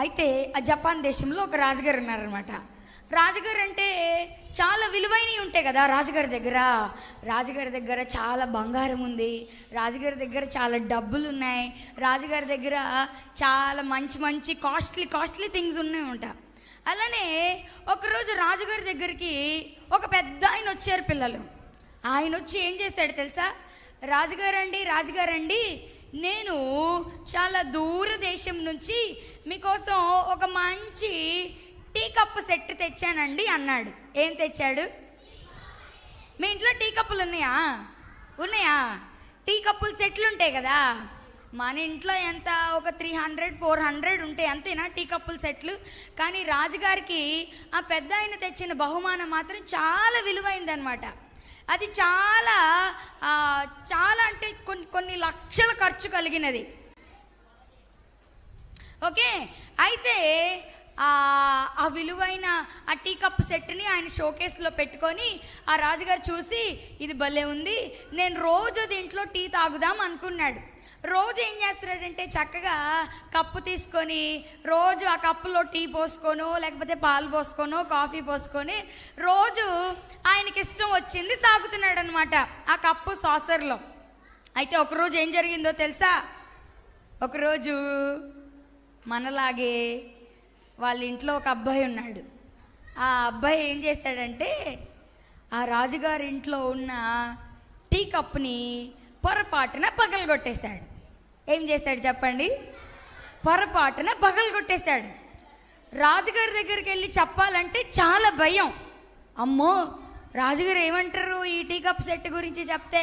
అయితే ఆ జపాన్ దేశంలో ఒక రాజుగారు ఉన్నారనమాట. రాజుగారు అంటే చాలా విలువైనవి ఉంటాయి కదా రాజుగారి దగ్గర. రాజుగారి దగ్గర చాలా బంగారం ఉంది, రాజుగారి దగ్గర చాలా డబ్బులు ఉన్నాయి, రాజుగారి దగ్గర చాలా మంచి మంచి కాస్ట్లీ థింగ్స్ ఉన్నాయంట. అలానే ఒకరోజు రాజుగారి దగ్గరికి ఒక పెద్ద ఆయన వచ్చారు పిల్లలు. ఆయన వచ్చి ఏం చేశాడు తెలుసా? రాజుగారండి నేను చాలా దూర దేశం నుంచి మీకోసం ఒక మంచి టీ కప్పు సెట్ తెచ్చానండి అన్నాడు. ఏం తెచ్చాడు? మీ ఇంట్లో టీ కప్పులు ఉన్నాయా? టీ కప్పుల సెట్లు ఉంటాయి కదా, మన ఇంట్లో ఎంత ఒక 300-400 ఉంటాయి, అంతేనా టీ కప్పుల సెట్లు? కానీ రాజుగారికి ఆ పెద్ద ఆయన తెచ్చిన బహుమానం మాత్రం చాలా విలువైందనమాట. అది చాలా అంటే కొన్ని లక్షల ఖర్చు కలిగినది. ఓకే, అయితే ఆ విలువైన ఆ టీ కప్ సెట్ని ఆయన షోకేస్లో పెట్టుకొని ఆ రాజుగారు చూసి ఇది భలే ఉంది, నేను రోజు దీంట్లో టీ తాగుదాం అనుకున్నాడు. రోజు ఏం చేస్తున్నాడంటే చక్కగా కప్పు తీసుకొని రోజు ఆ కప్పులో టీ పోసుకోనో లేకపోతే పాలు పోసుకోనో కాఫీ పోసుకొని రోజు ఆయనకి ఇష్టం వచ్చింది తాగుతున్నాడు అనమాట ఆ కప్పు సాసర్లో. అయితే ఒకరోజు ఏం జరిగిందో తెలుసా? ఒకరోజు మనలాగే వాళ్ళ ఇంట్లో ఒక అబ్బాయి ఉన్నాడు. ఆ అబ్బాయి ఏం చేశాడంటే ఆ రాజుగారి ఇంట్లో ఉన్న టీ కప్పుని పొరపాటున పగలగొట్టేశాడు. ఏం చేశాడు చెప్పండి? పొరపాటున పగలగొట్టేశాడు. రాజుగారి దగ్గరికి వెళ్ళి చెప్పాలంటే చాలా భయం. అమ్మో, రాజుగారు ఏమంటారు ఈ టీ కప్ సెట్ గురించి చెప్తే?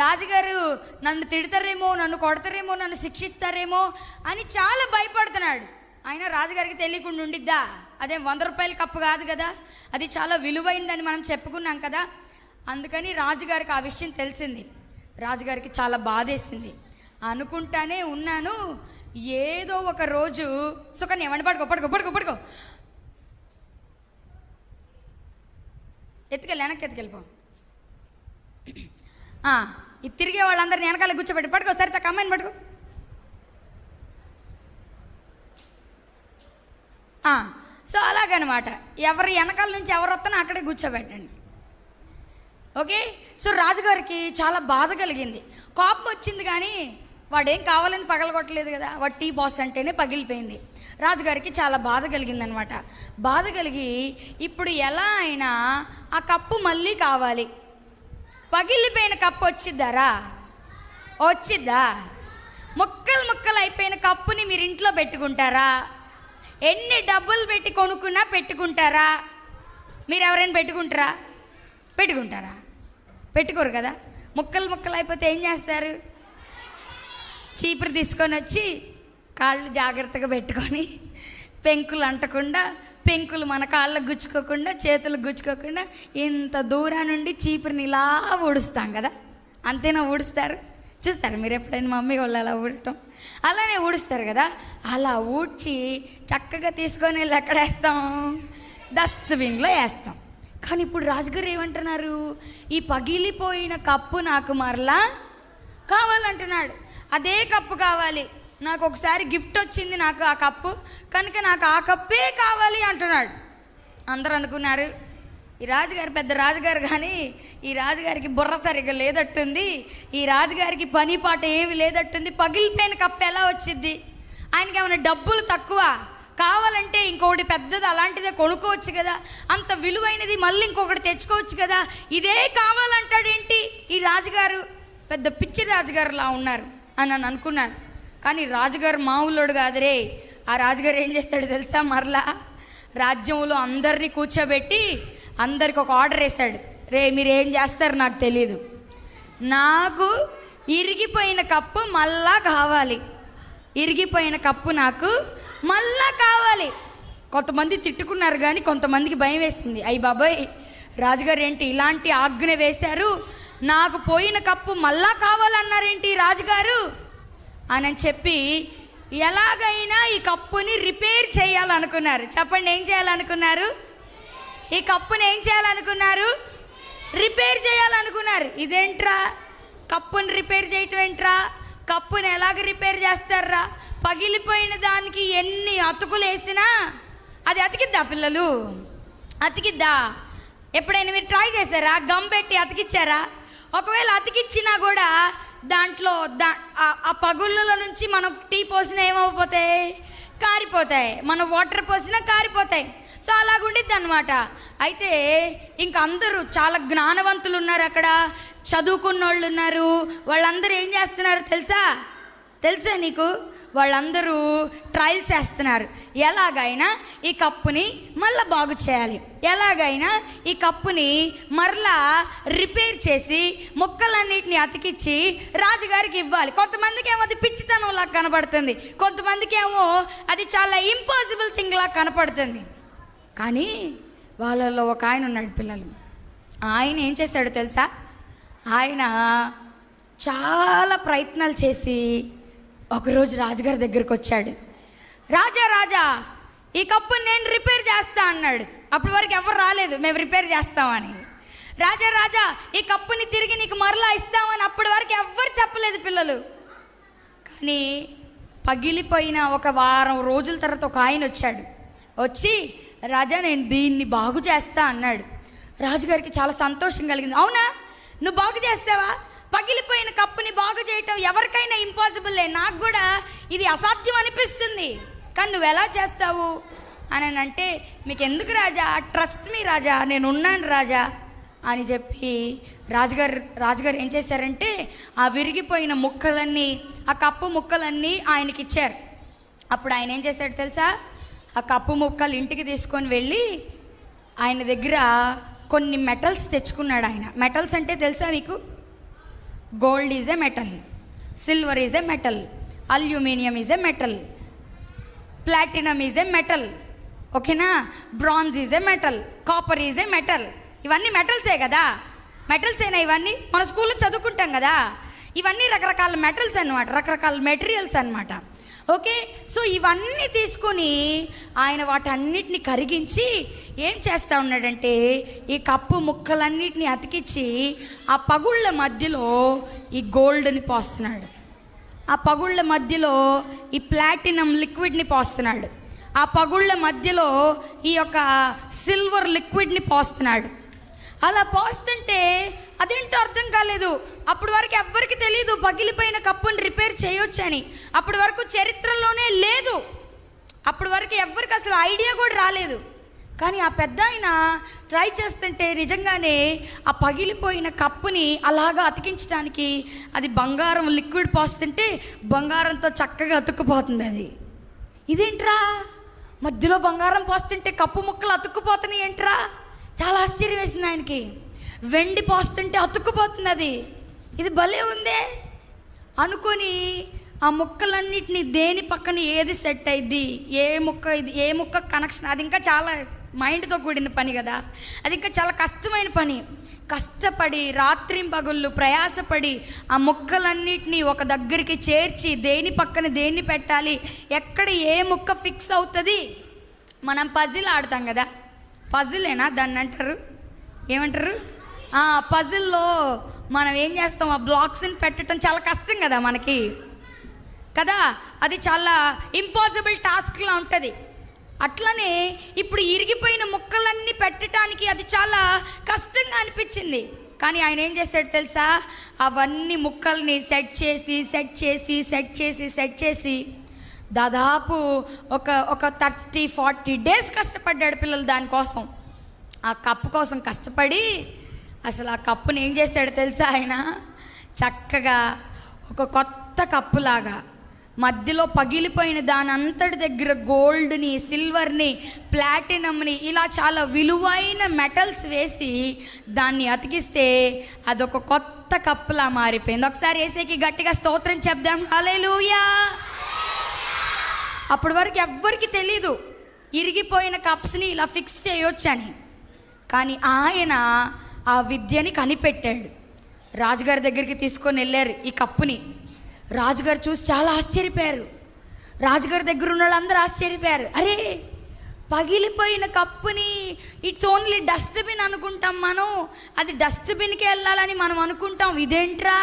రాజుగారు నన్ను తిడతారేమో, నన్ను కొడతారేమో, నన్ను శిక్షిస్తారేమో అని చాలా భయపడుతున్నాడు. అయినా రాజుగారికి తెలియకుండా ఉండిద్దా? అదే 100 రూపాయల కప్పు కాదు కదా, అది చాలా విలువైందని మనం చెప్పుకున్నాం కదా. అందుకని రాజుగారికి ఆ విషయం తెలిసింది. రాజుగారికి చాలా బాధేసింది. అనుకుంటానే ఉన్నాను, ఏదో ఒక రోజు సుకన్య ఏమండి పడుకో వెనక్కి ఎత్తుకెళ్ళిపో. ఇది తిరిగే వాళ్ళందరినీ వెనకాల కూర్చోబెట్టి పడుకో. సరిత అమ్మాయిని పడుకో. సో అలాగనమాట, ఎవరు వెనకాల నుంచి ఎవరు వస్తానో అక్కడే కూర్చోబెట్టండి. ఓకే, సో రాజుగారికి చాలా బాధ కలిగింది, కోపం వచ్చింది. కానీ వాడేం కావాలని పగలగొట్టలేదు కదా, వాడు టీ బాస్ అంటేనే పగిలిపోయింది. రాజుగారికి చాలా బాధ కలిగిందనమాట. బాధ కలిగి ఇప్పుడు ఎలా అయినా ఆ కప్పు మళ్ళీ కావాలి. పగిలిపోయిన కప్పు వచ్చిద్దా? ముక్కలు అయిపోయిన కప్పుని మీరు ఇంట్లో పెట్టుకుంటారా? ఎన్ని డబ్బులు పెట్టి కొనుక్కున్నా పెట్టుకుంటారా? మీరు ఎవరైనా పెట్టుకుంటారా? పెట్టుకోరు కదా. ముక్కలు అయిపోతే ఏం చేస్తారు? చీపురు తీసుకొని వచ్చి కాళ్ళు జాగ్రత్తగా పెట్టుకొని పెంకులు అంటకుండా, పెంకులు మన కాళ్ళకు గుచ్చుకోకుండా, చేతులకు గుచ్చుకోకుండా ఇంత దూరం నుండి చీపురుని ఇలా ఊడుస్తాం కదా. అంతేనా ఊడుస్తారు? చూస్తారు మీరు ఎప్పుడైనా మమ్మీ వాళ్ళు అలా ఊడటం? అలానే ఊడుస్తారు కదా. అలా ఊడ్చి చక్కగా తీసుకొని వెళ్ళి ఎక్కడ వేస్తాం? డస్ట్బిన్లో వేస్తాం. కానీ ఇప్పుడు రాజుగారు ఏమంటున్నారు? ఈ పగిలిపోయిన కప్పు నాకు మరలా కావాలంటున్నాడు. అదే కప్పు కావాలి నాకు. ఒకసారి గిఫ్ట్ వచ్చింది నాకు ఆ కప్పు, కనుక నాకు ఆ కప్పే కావాలి అంటున్నాడు. అందరూ అనుకున్నారు ఈ రాజుగారు పెద్ద రాజుగారు, కానీ ఈ రాజుగారికి బుర్ర సరిగ్గా లేదట్టుంది, ఈ రాజుగారికి పని పాట ఏమి లేదట్టుంది, పగిలిపోయిన కప్పు ఎలా వచ్చింది? ఆయనకి ఏమైనా డబ్బులు తక్కువ? కావాలంటే ఇంకొకటి పెద్దది అలాంటిదే కొనుక్కోవచ్చు కదా, అంత విలువైనది మళ్ళీ ఇంకొకటి తెచ్చుకోవచ్చు కదా, ఇదే కావాలంటాడేంటి ఈ రాజుగారు? పెద్ద పిచ్చి రాజుగారులా ఉన్నారు అని నన్ను అనుకున్నాను. కానీ రాజుగారు మామూలుడు కాదురే. ఆ రాజుగారు ఏం చేస్తాడు తెలుసా? మరలా రాజ్యంలో అందరినీ కూర్చోబెట్టి అందరికి ఒక ఆర్డర్ వేశాడు. మీరు ఏం చేస్తారు నాకు తెలీదు, నాకు ఇరిగిపోయిన కప్పు మళ్ళా కావాలి, ఇరిగిపోయిన కప్పు నాకు మళ్ళా కావాలి. కొంతమంది తిట్టుకున్నారు, కానీ కొంతమందికి భయం వేసింది. అయ్యి బాబాయ్, రాజుగారు ఏంటి ఇలాంటి ఆజ్ఞ వేశారు, నాకు పోయిన కప్పు మళ్ళా కావాలన్నారేంటి రాజుగారు అని చెప్పి ఎలాగైనా ఈ కప్పుని రిపేర్ చేయాలనుకున్నారు. చెప్పండి, ఏం చేయాలనుకున్నారు? ఈ కప్పుని ఏం చేయాలనుకున్నారు? రిపేర్ చేయాలనుకున్నారు. ఇదేంట్రా, కప్పుని రిపేర్ చేయటం ఏంట్రా? కప్పుని ఎలాగ రిపేర్ చేస్తారా? పగిలిపోయిన దానికి ఎన్ని అతుకులు వేసినా అది అతికిద్దా పిల్లలు? అతికిద్దా? ఎప్పుడైనా మీరు ట్రై చేశారా? గమ్ పెట్టి అతికిచ్చారా? ఒకవేళ అతికిచ్చినా కూడా దాంట్లో ఆ పగుళ్ళలో నుంచి మనం టీ పోసినా ఏమైపోతాయి? కారిపోతాయి. మనం వాటర్ పోసినా కారిపోతాయి. సో అలాగుండిద్ది అనమాట. అయితే ఇంక అందరూ చాలా జ్ఞానవంతులు ఉన్నారు అక్కడ, చదువుకున్న వాళ్ళు ఉన్నారు. వాళ్ళందరూ ఏం చేస్తున్నారు తెలుసా నీకు? వాళ్ళందరూ ట్రయల్స్ చేస్తున్నారు. ఎలాగైనా ఈ కప్పుని మళ్ళీ బాగు చేయాలి, ఎలాగైనా ఈ కప్పుని మరలా రిపేర్ చేసి ముక్కలన్నిటిని అతికిచ్చి రాజుగారికి ఇవ్వాలి. కొంతమందికి ఏమో అది పిచ్చితనంలా కనపడుతుంది, కొంతమందికి ఏమో అది చాలా ఇంపాసిబుల్ థింగ్ లా కనపడుతుంది. కానీ వాళ్ళలో ఒక ఆయన ఉన్నాడు పిల్లలు. ఆయన ఏం చేశాడు తెలుసా? ఆయన చాలా ప్రయత్నాలు చేసి ఒకరోజు రాజుగారి దగ్గరికి వచ్చాడు. రాజా ఈ కప్పుని నేను రిపేర్ చేస్తా అన్నాడు. అప్పటి వరకు ఎవరు రాలేదు మేము రిపేర్ చేస్తామని. రాజా ఈ కప్పుని తిరిగి నీకు మరలా ఇస్తామని అప్పటి వరకు ఎవ్వరు చెప్పలేదు పిల్లలు. కానీ పగిలిపోయిన ఒక వారం రోజుల తర్వాత ఒక ఆయన వచ్చాడు. వచ్చి రాజా నేను దీన్ని బాగు చేస్తా అన్నాడు. రాజుగారికి చాలా సంతోషం కలిగింది. అవునా, నువ్వు బాగు చేస్తావా? పగిలిపోయిన కప్పుని బాగు చేయటం ఎవరికైనా ఇంపాసిబుల్లే, నాకు కూడా ఇది అసాధ్యం అనిపిస్తుంది, కానీ నువ్వు ఎలా చేస్తావు అని అంటే, మీకు ఎందుకు రాజా, ట్రస్ట్ మీ రాజా, నేను ఉన్నాను రాజా అని చెప్పి రాజుగారు ఏం చేశారంటే ఆ విరిగిపోయిన ముక్కలన్నీ, ఆ కప్పు ముక్కలన్నీ ఆయనకి ఇచ్చారు. అప్పుడు ఆయన ఏం చేశాడు తెలుసా? ఆ కప్పు ముక్కలు ఇంటికి తీసుకొని వెళ్ళి ఆయన దగ్గర కొన్ని మెటల్స్ తెచ్చుకున్నాడు. ఆయన మెటల్స్ అంటే తెలుసా మీకు? Gold is a metal, silver is a metal, aluminium is a metal, platinum is a metal, ఓకేనా, bronze is a metal, copper is a metal. ఇవన్నీ మెటల్సే కదా, మెటల్సేనా ఇవన్నీ? మన స్కూల్లో చదువుకుంటాం కదా. ఇవన్నీ రకరకాల మెటల్స్ అన్నమాట, రకరకాల మెటీరియల్స్ అన్నమాట. ఓకే, సో ఇవన్నీ తీసుకొని ఆయన వాటన్నిటిని కరిగించి ఏం చేస్తూ ఉన్నాడంటే ఈ కప్పు ముక్కలన్నిటిని అతికించి ఆ పగుళ్ళ మధ్యలో ఈ గోల్డ్ని పోస్తున్నాడు, ఆ పగుళ్ళ మధ్యలో ఈ ప్లాటినం లిక్విడ్ని పోస్తున్నాడు, ఆ పగుళ్ళ మధ్యలో ఈ యొక్క సిల్వర్ లిక్విడ్ని పోస్తున్నాడు. అలా పోస్తుంటే అదేంటో అర్థం కాలేదు. అప్పటి వరకు ఎవ్వరికి తెలియదు పగిలిపోయిన కప్పుని రిపేర్ చేయొచ్చని. అప్పటి వరకు చరిత్రలోనే లేదు, అప్పటి వరకు ఎవ్వరికి అసలు ఐడియా కూడా రాలేదు. కానీ ఆ పెద్ద ఆయన ట్రై చేస్తుంటే నిజంగానే ఆ పగిలిపోయిన కప్పుని అలాగా అతికించడానికి అది బంగారం లిక్విడ్ పోస్తుంటే బంగారంతో చక్కగా అతుక్కుపోతుంది. అది ఇదేంట్రా, మధ్యలో బంగారం పోస్తుంటే కప్పు ముక్కలు అతుక్కుపోతున్నాయి ఏంట్రా? చాలా ఆశ్చర్యం వేసింది ఆయనకి. వెండి పోస్తుంటే అతుక్కుపోతుంది, అది ఇది భలే ఉందే అనుకొని ఆ ముక్కలన్నిటిని దేని పక్కన ఏది సెట్ అయ్యిద్ది, ఏ ముక్క కనెక్షన్, అది ఇంకా చాలా మైండ్తో కూడిన పని కదా, అది ఇంకా చాలా కష్టమైన పని. కష్టపడి రాత్రింపగళ్ళు ప్రయాసపడి ఆ ముక్కలన్నిటినీ ఒక దగ్గరికి చేర్చి దేని పక్కన దేన్ని పెట్టాలి, ఎక్కడ ఏ ముక్క ఫిక్స్ అవుతుంది. మనం పజిల్ ఆడతాం కదా, పజిలేనా దాన్ని అంటారు, ఏమంటారు? పజిల్లో మనం ఏం చేస్తాం, ఆ బ్లాక్స్ని పెట్టడం చాలా కష్టం కదా మనకి కదా, అది చాలా ఇంపాసిబుల్ టాస్క్లా ఉంటుంది. అట్లనే ఇప్పుడు ఇరిగిపోయిన ముక్కలన్నీ పెట్టడానికి అది చాలా కష్టంగా అనిపించింది. కానీ ఆయన ఏం చేశాడు తెలుసా? అవన్నీ ముక్కల్ని సెట్ చేసి దాదాపు ఒక 30-40 డేస్ కష్టపడ్డాడు పిల్లలు దానికోసం, ఆ కప్పు కోసం కష్టపడి. అసలు ఆ కప్పుని ఏం చేశాడు తెలుసా? ఆయన చక్కగా ఒక కొత్త కప్పులాగా మధ్యలో పగిలిపోయిన దాని అంతటి దగ్గర గోల్డ్ని, సిల్వర్ని, ప్లాటినంని ఇలా చాలా విలువైన మెటల్స్ వేసి దాన్ని అతికిస్తే అదొక కొత్త కప్పులా మారిపోయింది. ఒకసారి యేసుకి గట్టిగా స్తోత్రం చెప్దాం, హల్లెలూయా. అప్పటి వరకు ఎవ్వరికి తెలీదు ఇరిగిపోయిన కప్స్ని ఇలా ఫిక్స్ చేయొచ్చని. కానీ ఆయన ఆ విద్యని కనిపెట్టాడు. రాజుగారి దగ్గరికి తీసుకొని వెళ్ళారు ఈ కప్పుని. రాజుగారు చూసి చాలా ఆశ్చర్యపోయారు. రాజుగారి దగ్గర ఉన్న వాళ్ళందరూ ఆశ్చర్యపోయారు. అరే, పగిలిపోయిన కప్పుని ఇట్స్ ఓన్లీ డస్ట్బిన్ అనుకుంటాం మనం, అది డస్ట్బిన్కి వెళ్ళాలని మనం అనుకుంటాం, ఇదేంట్రా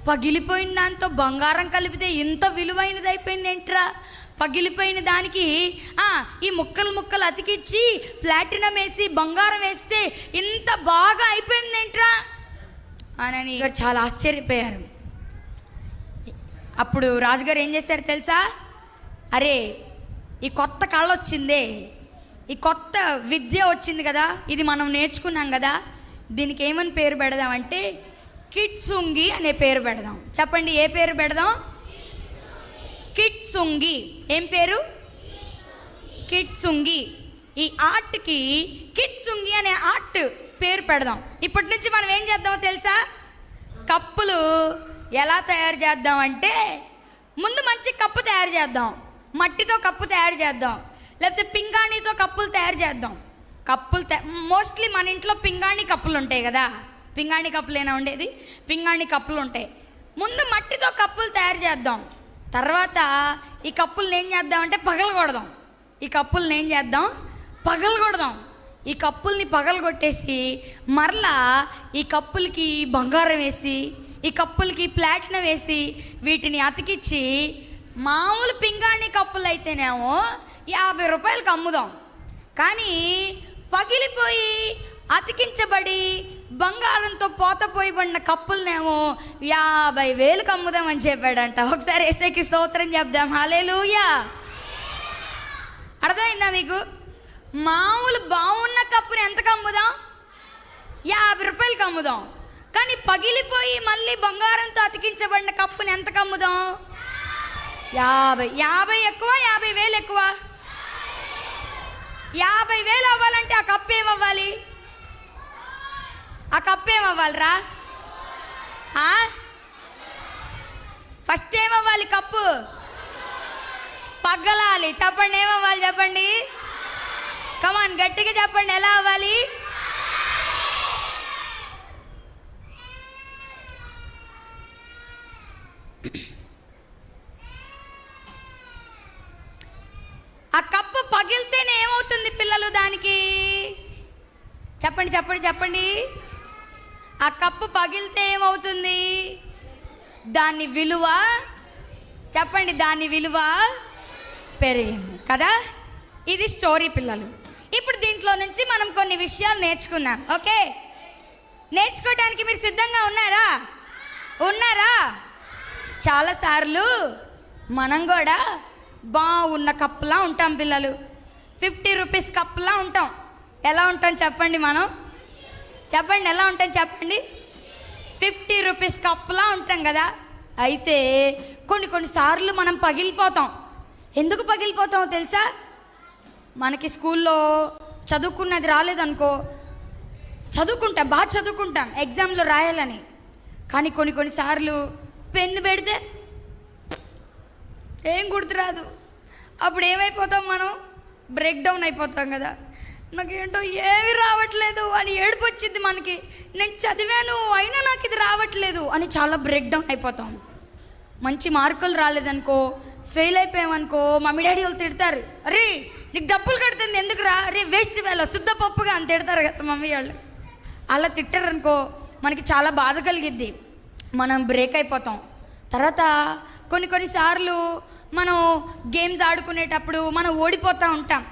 పగిలిపోయిన దాంతో బంగారం కలిపితే ఇంత విలువైనది అయిపోయింది ఏంట్రా? పగిలిపోయిన దానికి ఈ ముక్కలు అతికిచ్చి ప్లాటినం వేసి బంగారం వేస్తే ఇంత బాగా అయిపోయింది ఏంట్రా అని చాలా ఆశ్చర్యపోయారు. అప్పుడు రాజుగారు ఏం చేశారు తెలుసా? అరే, ఈ కొత్త కళ వచ్చిందే, ఈ కొత్త విద్య వచ్చింది కదా, ఇది మనం నేర్చుకున్నాం కదా, దీనికి ఏమని పేరు పెడదామంటే కిట్సుంగి అనే పేరు పెడదాం. చెప్పండి, ఏ పేరు పెడదాం? కిట్సుంగి. ఏం పేరు? కిట్సుంగి. ఈ ఆర్ట్కి కిట్సుంగి అనే ఆర్ట్ పేరు పెడదాం. ఇప్పటి నుంచి మనం ఏం చేద్దామో తెలుసా? కప్పులు ఎలా తయారు చేద్దాం అంటే, ముందు మంచి కప్పు తయారు చేద్దాం, మట్టితో కప్పు తయారు చేద్దాం, లేకపోతే పింగాణితో కప్పులు తయారు చేద్దాం. మోస్ట్లీ మన ఇంట్లో పింగాణి కప్పులు ఉంటాయి కదా, పింగాణి కప్పులేనా ఉండేది? పింగాణి కప్పులు ఉంటాయి. ముందు మట్టితో కప్పులు తయారు చేద్దాం, తర్వాత ఈ కప్పులను ఏం చేద్దామంటే పగలగొడదాం. ఈ కప్పులను ఏం చేద్దాం? పగలగొడదాం. ఈ కప్పుల్ని పగలగొట్టేసి మరలా ఈ కప్పులకి బంగారం వేసి, ఈ కప్పులకి ప్లాటినం వేసి, వీటిని అతికిచ్చి మామూలు పింగాణి కప్పులు అయితేనేమో 50 రూపాయలకు అమ్ముదాం. కానీ పగిలిపోయి అతికించబడి బంగారంతో పోతపోయబడిన కప్పులనేమో 50,000కు అమ్ముదామని చెప్పాడంట. ఒకసారి యేసుకి స్తోత్రం చెప్దాం. హల్లెలూయా. అర్థమైందా మీకు? మామూలు బాగున్న కప్పుని ఎంతకు అమ్ముదాం? 50 రూపాయలకి అమ్ముదాం. కానీ పగిలిపోయి మళ్ళీ బంగారంతో అతికించబడిన కప్పుని ఎంతకు అమ్ముదాం? 50 ఎక్కువ, 50,000 ఎక్కువ. 50,000 అవ్వాలంటే ఆ కప్పు ఏమవ్వాలి? ఆ కప్పు ఏమవ్వాలిరా? ఫస్ట్ ఏమవ్వాలి? కప్పు పగలాలి. చెప్పండి, ఏమవ్వాలి? చెప్పండి, కమాన్, గట్టిగా చెప్పండి. ఎలా అవ్వాలి? ఆ కప్పు పగిలితేనే ఏమవుతుంది పిల్లలు? దానికి చెప్పండి చెప్పండి చెప్పండి. ఆ కప్పు పగిలితే ఏమవుతుంది? దాని విలువ, చెప్పండి, దాని విలువ పెరిగింది కదా. ఇది స్టోరీ పిల్లలు. ఇప్పుడు దీంట్లో నుంచి మనం కొన్ని విషయాలు నేర్చుకున్నాం. ఓకే, నేర్చుకోవడానికి మీరు సిద్ధంగా ఉన్నారా? చాలాసార్లు మనం కూడా బాగున్న కప్పులా ఉంటాం పిల్లలు. 50 రూపీస్ కప్పులా ఉంటాం. ఎలా ఉంటాం చెప్పండి? మనం చెప్పండి, ఎలా ఉంటాం చెప్పండి? 50 రూపీస్ కప్పులా ఉంటాం కదా. అయితే కొన్నిసార్లు మనం పగిలిపోతాం. ఎందుకు పగిలిపోతామో తెలుసా? మనకి స్కూల్లో చదువుకున్నది రాలేదనుకో, బాగా చదువుకుంటాం ఎగ్జామ్లో రాయాలని. కానీ కొన్నిసార్లు పెన్ను పెడితే ఏం గుర్తురాదు. అప్పుడు ఏమైపోతాం? మనం బ్రేక్ డౌన్ అయిపోతాం కదా. నాకేంటో ఏమీ రావట్లేదు అని ఏడుపు వచ్చింది మనకి. నేను చదివాను అయినా నాకు ఇది రావట్లేదు అని చాలా బ్రేక్ డౌన్ అయిపోతాం. మంచి మార్కులు రాలేదనుకో, ఫెయిల్ అయిపోయామనుకో, మమ్మీ డాడీ వాళ్ళు తిడతారు. అరే, నీకు డబ్బులు కడుతుంది ఎందుకు రా, అరే వేస్ట్ వేళ శుద్ధ పప్పుగా అని తిడతారు కదా మమ్మీ వాళ్ళు. అలా తిట్టారనుకో మనకి చాలా బాధ కలిగిద్ది, మనం బ్రేక్ అయిపోతాం. తర్వాత కొన్నిసార్లు మనం గేమ్స్ ఆడుకునేటప్పుడు మనం ఓడిపోతూ ఉంటాం.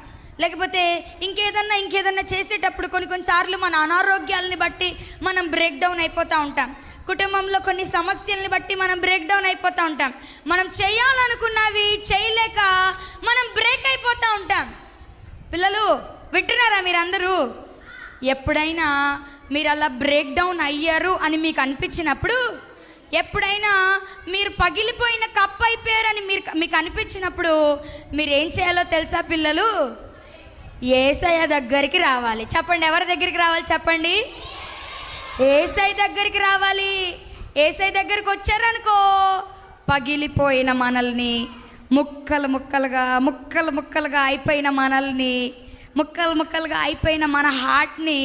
లేకపోతే ఇంకేదన్నా చేసేటప్పుడు కొన్నిసార్లు మన అనారోగ్యాలని బట్టి మనం బ్రేక్ డౌన్ అయిపోతూ ఉంటాం. కుటుంబంలో కొన్ని సమస్యల్ని బట్టి మనం బ్రేక్ డౌన్ అయిపోతూ ఉంటాం. మనం చేయాలనుకున్నవి చేయలేక మనం బ్రేక్ అయిపోతూ ఉంటాం. పిల్లలు వింటున్నారా మీరందరూ? ఎప్పుడైనా మీరు అలా బ్రేక్ డౌన్ అయ్యారు అని మీకు అనిపించినప్పుడు, ఎప్పుడైనా మీరు పగిలిపోయిన కప్పు అయిపోయారని మీకు అనిపించినప్పుడు మీరు ఏం చేయాలో తెలుసా పిల్లలు? యేసయ్య దగ్గరికి రావాలి. చెప్పండి, ఎవరి దగ్గరికి రావాలి చెప్పండి? యేసయ్య దగ్గరికి రావాలి. యేసయ్య దగ్గరికి వచ్చారనుకో, పగిలిపోయిన మనల్ని, ముక్కలు ముక్కలుగా అయిపోయిన మనల్ని, ముక్కలుగా అయిపోయిన మన హార్ట్ని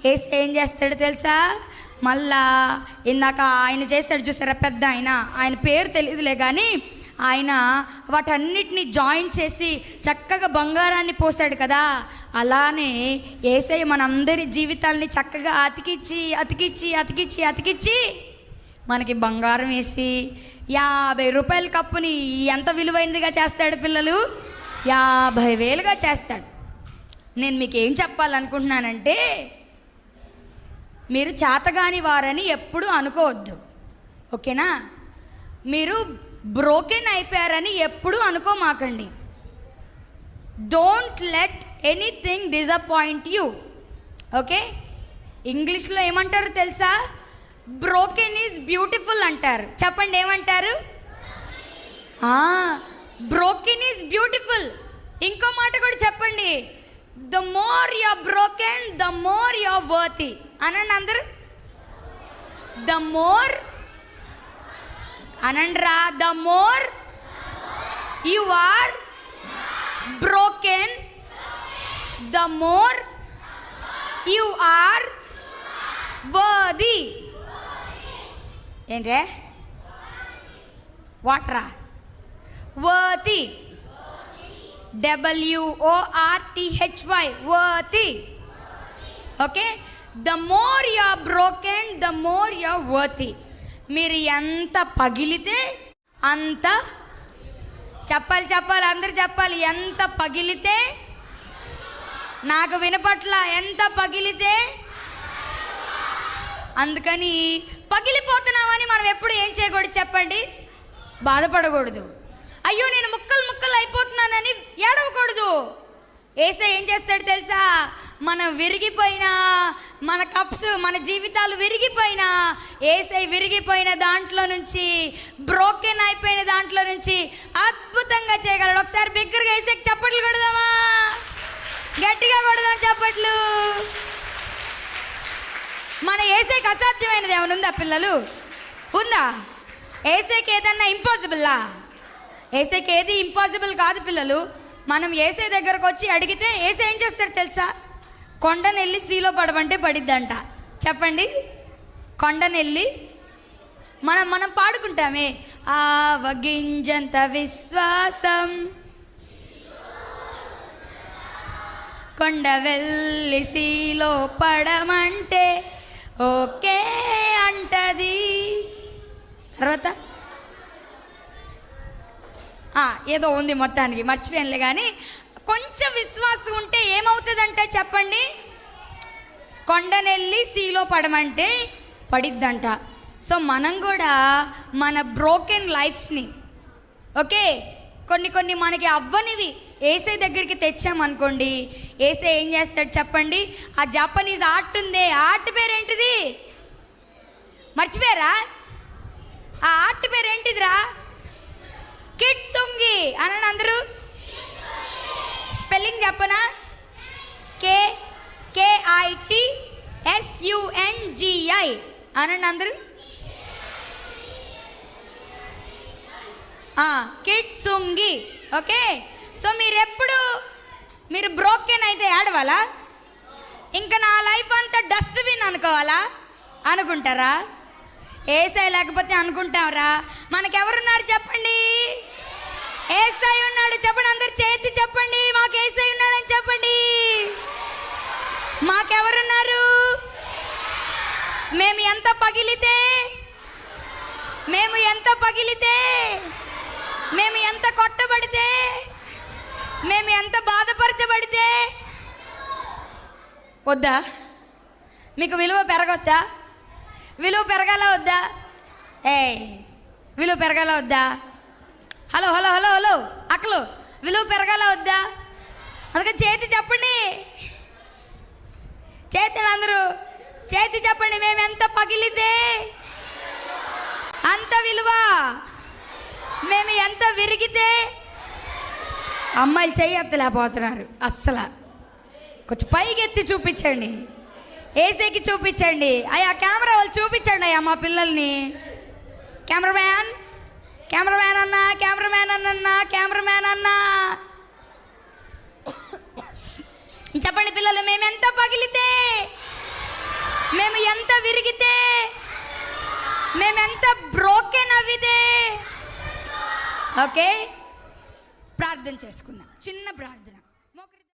యేసయ్య ఏం చేస్తాడు తెలుసా? మళ్ళా ఇందాక ఆయన చేశాడు చూసారా, పెద్ద ఆయన పేరు తెలియదులే కానీ ఆయన వాటన్నిటిని జాయిన్ చేసి చక్కగా బంగారాన్ని పోసాడు కదా. అలానే యేసయ్య మనందరి జీవితాల్ని చక్కగా అతికిచ్చి మనకి బంగారం వేసి 50 రూపాయల కప్పుని ఎంత విలువైనదిగా చేస్తాడు పిల్లలు? 50,000గా చేస్తాడు. నేను మీకు ఏం చెప్పాలనుకుంటున్నానంటే, మీరు చేతగాని వారని ఎప్పుడూ అనుకోవద్దు, ఓకేనా? మీరు బ్రోకెన్ అయిపోయారని ఎప్పుడూ అనుకోమాకండి. Don't let anything disappoint you, okay? ఇంగ్లీష్లో ఏమంటారు తెలుసా? బ్రోకెన్ ఈజ్ బ్యూటిఫుల్ అంటారు. చెప్పండి, ఏమంటారు? Broken is beautiful. ఇంకో మాట కూడా చెప్పండి, the more you are broken the more you are worthy అనండి అందరు. ద మోర్ అనండ్రా, the more you are broken the more you are worthy. ఏంటే వాటరా? Worthy, WORTHY, worthy, okay? The more you are broken the more you are worthy. మీరు ఎంత పగిలితే అంత చెప్పాలి, అందరు చెప్పాలి. ఎంత పగిలితే, నాకు వినపట్ల, ఎంత పగిలితే. అందుకని పగిలిపోతున్నామని మనం ఎప్పుడు ఏం చేయకూడదు చెప్పండి? బాధపడకూడదు. అయ్యో నేను ముక్కలు అయిపోతున్నానని ఏడవకూడదు. యేసయ్య ఏం చేస్తాడు తెలుసా? మనం విరిగిపోయినా, మన కప్స్, మన జీవితాలు విరిగిపోయినా, యేసయ్య విరిగిపోయిన దాంట్లో నుంచి, బ్రోకెన్ అయిపోయిన దాంట్లో నుంచి అద్భుతంగా చేయగలడు. ఒకసారి బిగ్గరగా యేసయ్యకి చప్పట్లు కొడదామా? గట్టిగా కొడదాం చప్పట్లు. మన యేసయ్యకి అసాధ్యమైనది ఏమైనా ఉందా పిల్లలు? ఉందా? యేసయ్యకి ఏదన్నా ఇంపాసిబుల్లా? యేసయ్యకి ఏది ఇంపాసిబుల్ కాదు పిల్లలు. మనం యేసయ్య దగ్గరకు వచ్చి అడిగితే యేసయ్య ఏం చేస్తాడు తెలుసా? కొండనెళ్ళి సీలో పడమంటే పడిద్దంట. చెప్పండి, కొండనెళ్ళి మనం పాడుకుంటామే, ఆవగింజంత విశ్వాసం కొండ వెళ్ళి సీలో పడమంటే ఓకే అంటది. తర్వాత ఏదో ఉంది, మొత్తానికి మర్చిపోయానులే. కానీ కొంచెం విశ్వాసం ఉంటే ఏమవుతుందంటే చెప్పండి, కొండనెళ్ళి సీలో పడమంటే పడిద్దంట. సో మనం కూడా మన బ్రోకెన్ లైఫ్స్ని, ఓకే, కొన్ని మనకి అవ్వనివి యేసయ్య దగ్గరికి తెచ్చామనుకోండి, యేసయ్య ఏం చేస్తాడు చెప్పండి? ఆ జపనీస్ ఆర్ట్ ఉందే, ఆర్ట్ పేరేంటిది? మర్చిపోయారా? ఆ ఆర్ట్ పేరేంటిదిరా? కిట్సుంగి అనండి అందరూ. స్పెల్లింగ్ చెప్పనా? KITSUNGI అనండి అందరూ. కిట్సుంగి, ఓకే? సో మీరు బ్రోకెన్ అయితే ఏడవాలా? ఇంకా నా లైఫ్ అంతా డస్ట్బిన్ అనుకోవాలా? అనుకుంటారా? యేసయ్య లేకపోతే అనుకుంటారా? మనకెవరున్నారు చెప్పండి? యేసయ్య ఉన్నాడు. చెప్పండి, అందరు చేతి చెప్పండి, మాకు యేసయ్య ఉన్నాడని చెప్పండి. మాకెవరున్నారు? మేము ఎంత పగిలితే, మేము ఎంత కొట్టబడితే, మేము ఎంత బాధపరచబడితే వద్దా? మీకు విలువ పెరగొద్దా? విలువ పెరగాల వద్దా? విలువ పెరగాల వద్దా? హలో హలో హలో హలో అక్కలు, విలువ పెరగాల వద్దా? అందుకని చేతి చెప్పండి, చేతి అందరూ చేతి చెప్పండి. మేము ఎంత పగిలితే అంత విలువ, మేము ఎంత విరిగితే. అమ్మాయిలు చెయ్యెత్తలేకపోతున్నారు అస్సలు. కొంచెం పైకి ఎత్తి చూపించండి, యేసయ్యకి చూపించండి. అయ్యా కెమెరా వాళ్ళు చూపించండి అయ్యా మా పిల్లల్ని. కెమెరామ్యాన్ అన్నా, కెమెరామ్యాన్ అన్నా చెప్పండి పిల్లలు, మేము ఎంత పగిలితే, మేము ఎంత విరిగితే, మేము ఎంత బ్రోకెన్ అవ్వితే. ఓకే, ప్రార్థన చేసుకుందాం, చిన్న ప్రార్థన.